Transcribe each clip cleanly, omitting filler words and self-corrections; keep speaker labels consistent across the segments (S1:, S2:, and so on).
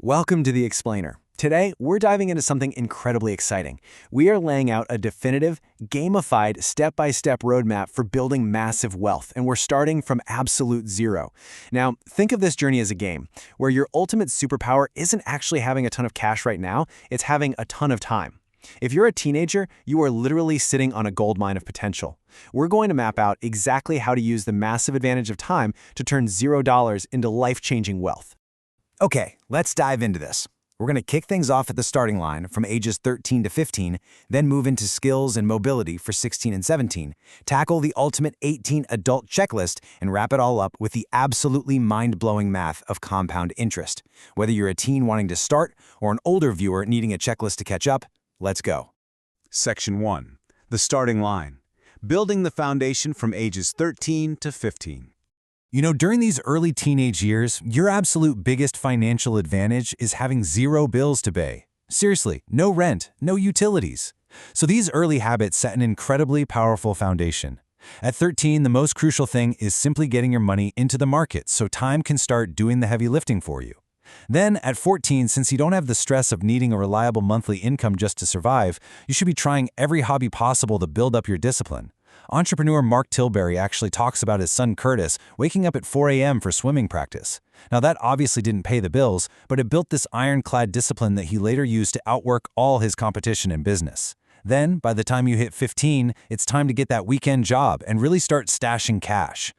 S1: Welcome to The Explainer. Today, we're diving into something incredibly exciting. We are laying out a definitive, gamified, step-by-step roadmap for building massive wealth, and we're starting from absolute zero. Now, think of this journey as a game, where your ultimate superpower isn't actually having a ton of cash right now, it's having a ton of time. If you're a teenager, you are literally sitting on a goldmine of potential. We're going to map out exactly how to use the massive advantage of time to turn $0 into life-changing wealth.
S2: Okay, let's dive into this. We're going to kick things off at the starting line from ages 13 to 15, then move into skills and mobility for 16 and 17, tackle the ultimate 18 adult checklist, and wrap it all up with the absolutely mind-blowing math of compound interest. Whether you're a teen wanting to start or an older viewer needing a checklist to catch up, let's go.
S3: Section 1. The starting line. Building the foundation from ages 13 to 15.
S2: During these early teenage years, your absolute biggest financial advantage is having zero bills to pay. Seriously, no rent, no utilities. So these early habits set an incredibly powerful foundation. At 13, the most crucial thing is simply getting your money into the market so time can start doing the heavy lifting for you. Then, at 14, since you don't have the stress of needing a reliable monthly income just to survive, you should be trying every hobby possible to build up your discipline. Entrepreneur Mark Tilbury actually talks about his son Curtis waking up at 4 a.m. for swimming practice. Now that obviously didn't pay the bills, but it built this ironclad discipline that he later used to outwork all his competition in business. Then, by the time you hit 15, it's time to get that weekend job and really start stashing cash.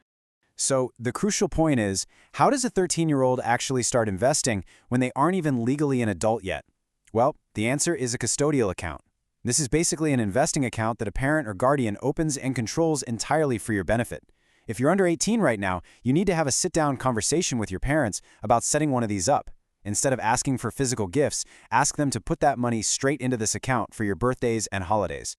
S1: So the crucial point is, how does a 13-year-old actually start investing when they aren't even legally an adult yet? Well, the answer is a custodial account. This is basically an investing account that a parent or guardian opens and controls entirely for your benefit. If you're under 18 right now, you need to have a sit-down conversation with your parents about setting one of these up. Instead of asking for physical gifts, ask them to put that money straight into this account for your birthdays and holidays.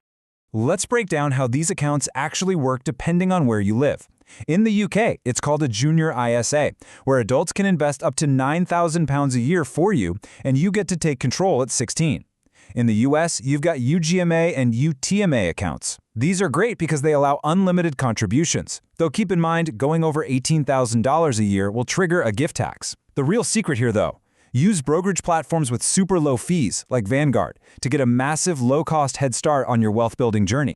S4: Let's break down how these accounts actually work depending on where you live. In the UK, it's called a junior ISA, where adults can invest up to £9,000 a year for you, and you get to take control at 16. In the US, you've got UGMA and UTMA accounts. These are great because they allow unlimited contributions. Though keep in mind, going over $18,000 a year will trigger a gift tax. The real secret here, though, use brokerage platforms with super low fees, like Vanguard, to get a massive low-cost head start on your wealth-building journey.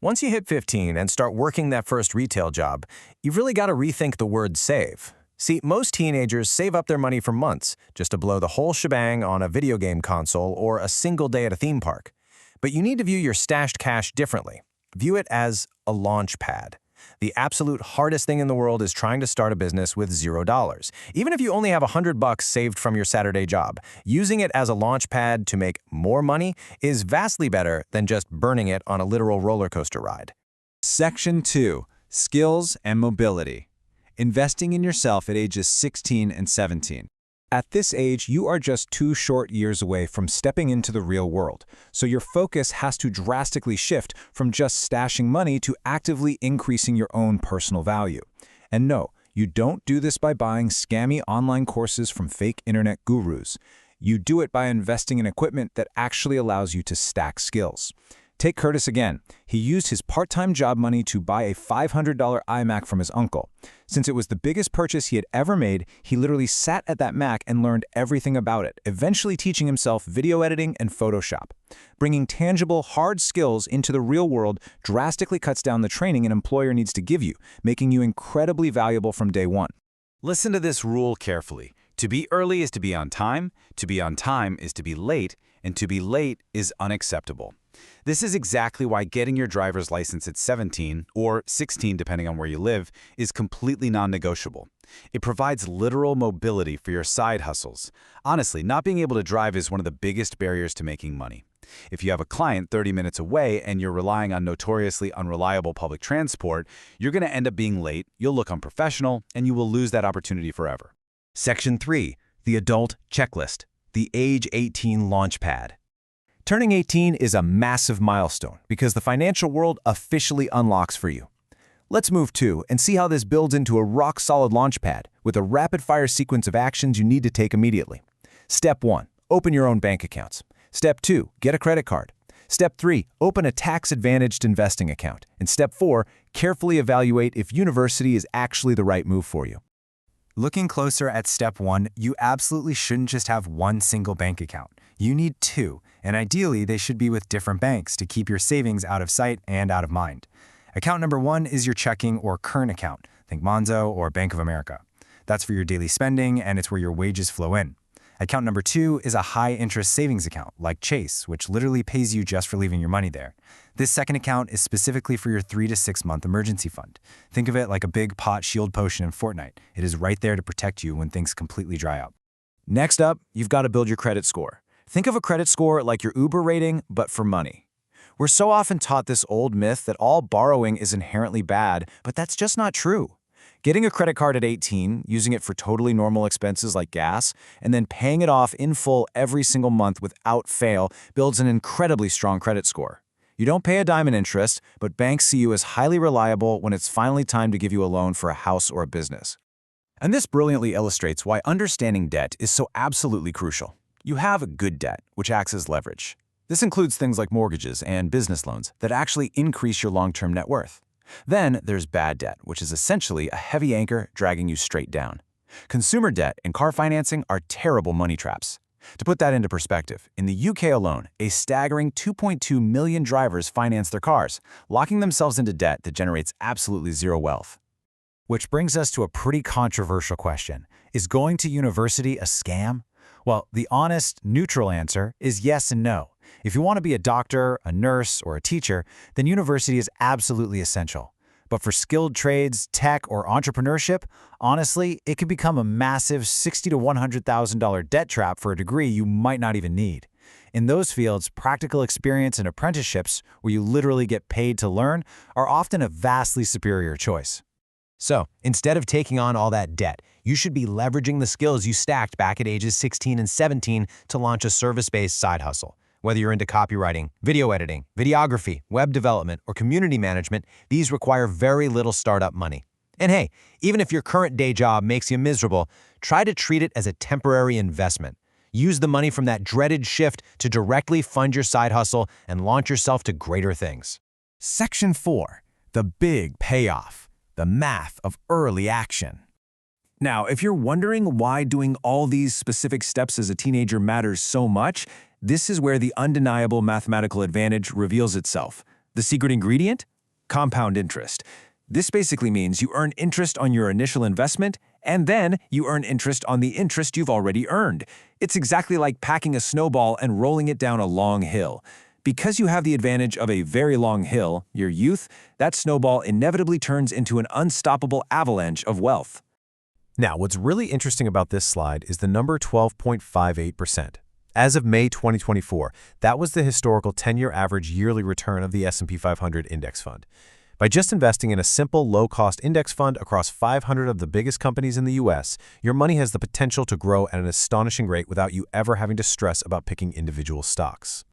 S2: Once you hit 15 and start working that first retail job, you've really got to rethink the word save. See, most teenagers save up their money for months just to blow the whole shebang on a video game console or a single day at a theme park. But you need to view your stashed cash differently. View it as a launch pad. The absolute hardest thing in the world is trying to start a business with $0. Even if you only have $100 saved from your Saturday job, using it as a launch pad to make more money is vastly better than just burning it on a literal roller coaster ride.
S3: Section 2. Skills and mobility. Investing in yourself at ages 16 and 17.
S4: At this age, you are just 2 short years away from stepping into the real world, so your focus has to drastically shift from just stashing money to actively increasing your own personal value. And no, you don't do this by buying scammy online courses from fake internet gurus. You do it by investing in equipment that actually allows you to stack skills. Take Curtis again. He used his part-time job money to buy a $500 iMac from his uncle. Since it was the biggest purchase he had ever made, he literally sat at that Mac and learned everything about it, eventually teaching himself video editing and Photoshop. Bringing tangible, hard skills into the real world drastically cuts down the training an employer needs to give you, making you incredibly valuable from day one.
S3: Listen to this rule carefully. To be early is to be on time is to be late, and to be late is unacceptable. This is exactly why getting your driver's license at 17, or 16 depending on where you live, is completely non-negotiable. It provides literal mobility for your side hustles. Honestly, not being able to drive is one of the biggest barriers to making money. If you have a client 30 minutes away and you're relying on notoriously unreliable public transport, you're going to end up being late, you'll look unprofessional, and you will lose that opportunity forever.
S2: Section 3. The adult checklist. The age 18 launch pad. Turning 18 is a massive milestone because the financial world officially unlocks for you. Let's move to and see how this builds into a rock-solid launch pad with a rapid-fire sequence of actions you need to take immediately. Step 1. Open your own bank accounts. Step 2. Get a credit card. Step 3. Open a tax-advantaged investing account. And Step 4. Carefully evaluate if university is actually the right move for you.
S1: Looking closer at step 1, you absolutely shouldn't just have one single bank account. You need two, and ideally they should be with different banks to keep your savings out of sight and out of mind. Account number 1 is your checking or current account. Think Monzo or Bank of America. That's for your daily spending, and it's where your wages flow in. Account number 2 is a high-interest savings account, like Chase, which literally pays you just for leaving your money there. This second account is specifically for your 3 to 6 month emergency fund. Think of it like a big pot shield potion in Fortnite. It is right there to protect you when things completely dry up. Next up, you've got to build your credit score. Think of a credit score like your Uber rating, but for money. We're so often taught this old myth that all borrowing is inherently bad, but that's just not true. Getting a credit card at 18, using it for totally normal expenses like gas, and then paying it off in full every single month without fail builds an incredibly strong credit score. You don't pay a dime in interest, but banks see you as highly reliable when it's finally time to give you a loan for a house or a business. And this brilliantly illustrates why understanding debt is so absolutely crucial. You have good debt, which acts as leverage. This includes things like mortgages and business loans that actually increase your long-term net worth. Then there's bad debt, which is essentially a heavy anchor dragging you straight down. Consumer debt and car financing are terrible money traps. To put that into perspective, in the UK alone, a staggering 2.2 million drivers finance their cars, locking themselves into debt that generates absolutely zero wealth. Which brings us to a pretty controversial question. Is going to university a scam? Well, the honest, neutral answer is yes and no. If you want to be a doctor, a nurse, or a teacher, then university is absolutely essential. But for skilled trades, tech, or entrepreneurship, honestly, it can become a massive $60,000 to $100,000 debt trap for a degree you might not even need. In those fields, practical experience and apprenticeships, where you literally get paid to learn, are often a vastly superior choice. So, instead of taking on all that debt, you should be leveraging the skills you stacked back at ages 16 and 17 to launch a service-based side hustle. Whether you're into copywriting, video editing, videography, web development, or community management, these require very little startup money. And hey, even if your current day job makes you miserable, try to treat it as a temporary investment. Use the money from that dreaded shift to directly fund your side hustle and launch yourself to greater things. Section 4. The big payoff. The math of early action. Now, if you're wondering why doing all these specific steps as a teenager matters so much, this is where the undeniable mathematical advantage reveals itself. The secret ingredient? Compound interest. This basically means you earn interest on your initial investment, and then you earn interest on the interest you've already earned. It's exactly like packing a snowball and rolling it down a long hill. Because you have the advantage of a very long hill, your youth, that snowball inevitably turns into an unstoppable avalanche of wealth.
S2: Now, what's really interesting about this slide is the number 12.58%. As of May 2024, that was the historical 10-year average yearly return of the S&P 500 index fund. By just investing in a simple, low-cost index fund across 500 of the biggest companies in the U.S., your money has the potential to grow at an astonishing rate without you ever having to stress about picking individual stocks.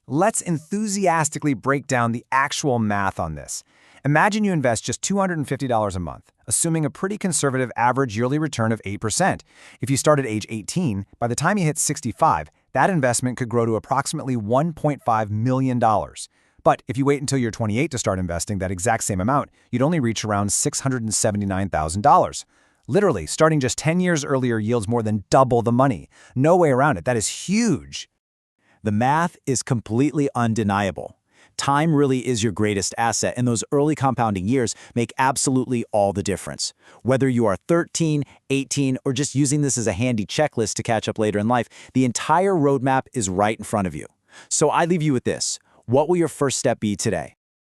S1: Let's enthusiastically break down the actual math on this. Imagine you invest just $250 a month, assuming a pretty conservative average yearly return of 8%. If you start at age 18, by the time you hit 65, that investment could grow to approximately $1.5 million. But if you wait until you're 28 to start investing that exact same amount, you'd only reach around $679,000. Literally, starting just 10 years earlier yields more than double the money. No way around it. That is huge. The math is completely undeniable. Time really is your greatest asset, and those early compounding years make absolutely all the difference. Whether you are 13, 18, or just using this as a handy checklist to catch up later in life, the entire roadmap is right in front of you. So I leave you with this. What will your first step be today?